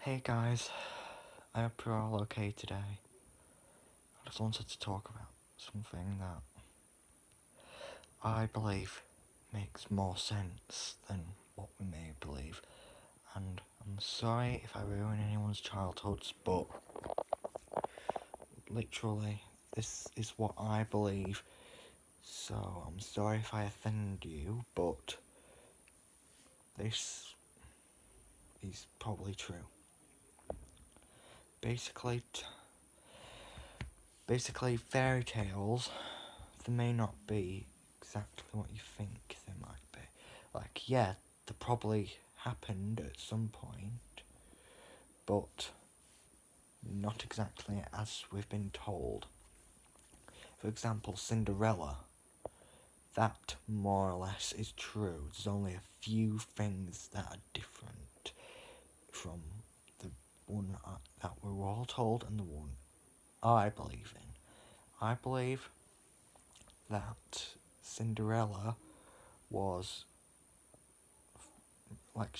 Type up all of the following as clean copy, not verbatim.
Hey guys, I hope you're all okay today. I just wanted to talk about something that I believe makes more sense than what we may believe. And I'm sorry if I ruin anyone's childhoods, but literally, this is what I believe. So I'm sorry if I offend you, but this is probably true. Basically, fairy tales, they may not be exactly what you think they might be. Like, yeah, they probably happened at some point, but not exactly as we've been told. For example, Cinderella, that more or less is true. There's only a few things that are different from the one that we were all told and the one I believe in. I believe that Cinderella was like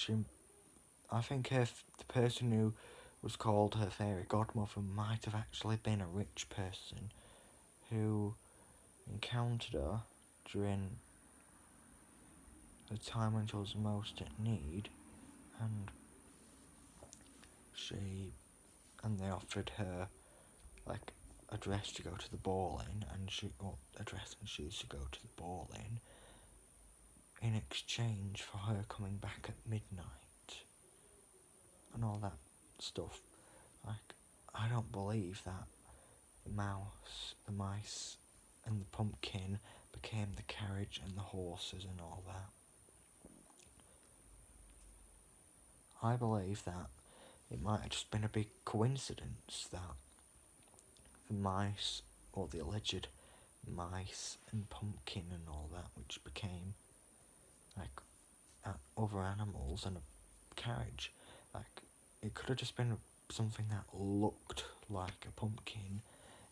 I think the person who was called her fairy godmother might have actually been a rich person who encountered her during the time when she was most in need, and she and they offered her like a dress to go to the ball in, and a dress and shoes to go to the ball in exchange for her coming back at midnight and all that stuff. Like, I don't believe that the mice, and the pumpkin became the carriage and the horses and all that. I believe that it might have just been a big coincidence that the mice, or the alleged mice and pumpkin and all that, which became like other animals and a carriage, like it could have just been something that looked like a pumpkin,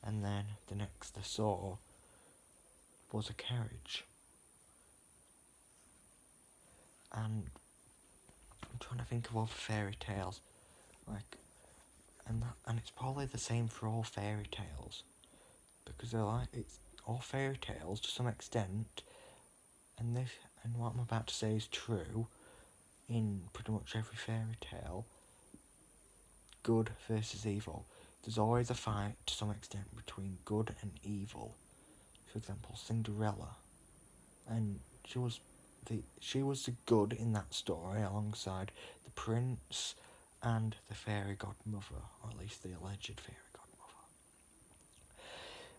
and then the next they saw was a carriage. And I'm trying to think of all fairy tales, like, and it's probably the same for all fairy tales, because it's all fairy tales to some extent, and what I'm about to say is true in pretty much every fairy tale. Good versus evil. There's always a fight to some extent between good and evil. For example, Cinderella, and she was the good in that story alongside the prince and the fairy godmother, or at least the alleged fairy godmother.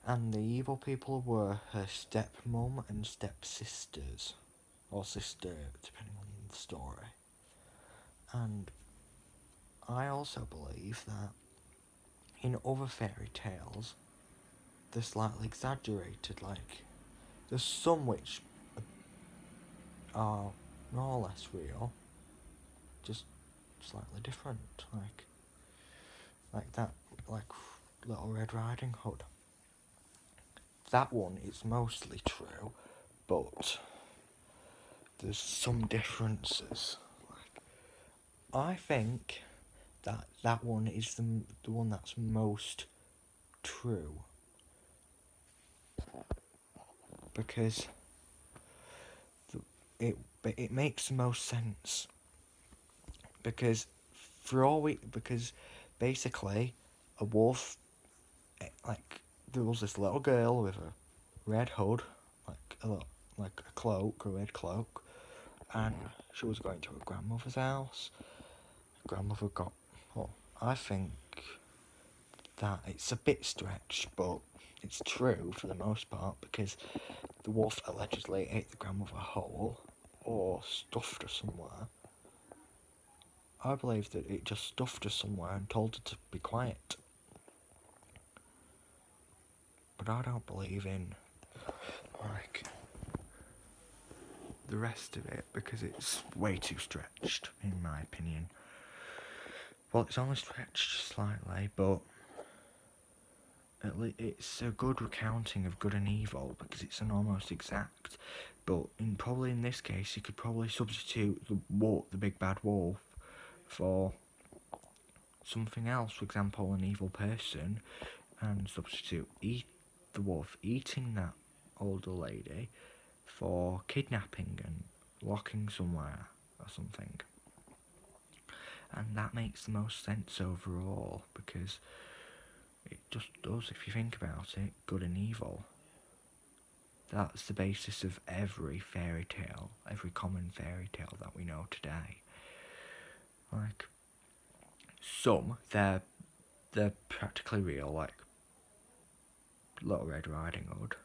And the evil people were her stepmom and stepsisters, or sister, depending on the story. And I also believe that in other fairy tales, they're slightly exaggerated. Like, there's some which are more or less real, just slightly different. Like that, like Little Red Riding Hood. That one is mostly true, but there's some differences. Like, I think that one is the one that's most true, because it makes the most sense, because because basically a wolf, like, there was this little girl with a red hood, like a cloak, a red cloak, and she was going to her grandmother's house. Her grandmother got, well, I think that it's a bit stretched, but it's true for the most part, because the wolf allegedly ate the grandmother whole, or stuffed her somewhere. I believe that it just stuffed her somewhere and told her to be quiet. But I don't believe in, like, the rest of it, because it's way too stretched, in my opinion. Well, it's only stretched slightly, but it's a good recounting of good and evil, because it's an almost exact. But probably in this case, you could probably substitute the big bad wolf for something else, for example, an evil person, and substitute the wolf eating that older lady for kidnapping and locking somewhere or something. And that makes the most sense overall, because it just does, if you think about it, good and evil. That's the basis of every fairy tale, every common fairy tale that we know today. Like, some, they're practically real, like Little Red Riding Hood,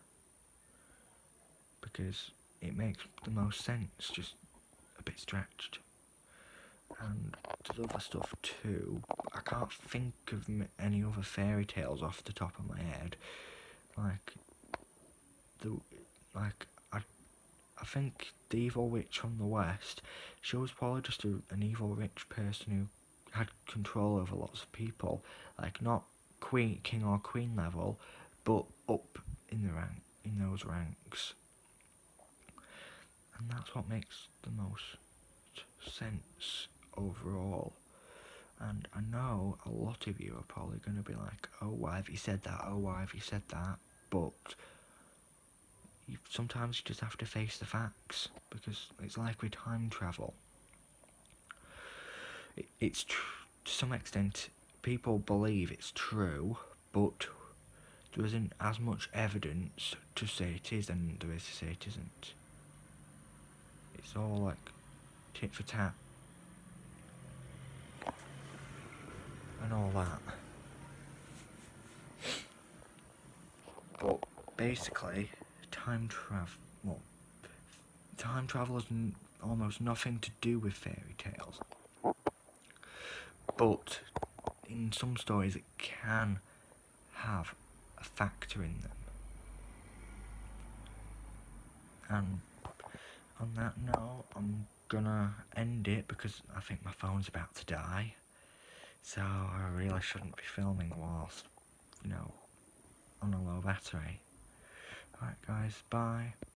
because it makes the most sense, just a bit stretched. And there's other stuff too. I can't think of any other fairy tales off the top of my head. I think the evil witch from the West, she was probably just an evil rich person who had control over lots of people, like not king or queen level, but up in those ranks, and that's what makes the most sense overall. And I know a lot of you are probably going to be like, oh, why have you said that? Oh, why have you said that? But sometimes you just have to face the facts, because it's like with time travel. It's to some extent, people believe it's true, but there isn't as much evidence to say it is and there is to say it isn't. It's all like tit for tat and all that. But basically, time travel has almost nothing to do with fairy tales. But in some stories it can have a factor in them. And on that note, I'm gonna end it because I think my phone's about to die. So I really shouldn't be filming whilst, on a low battery. Alright guys, bye.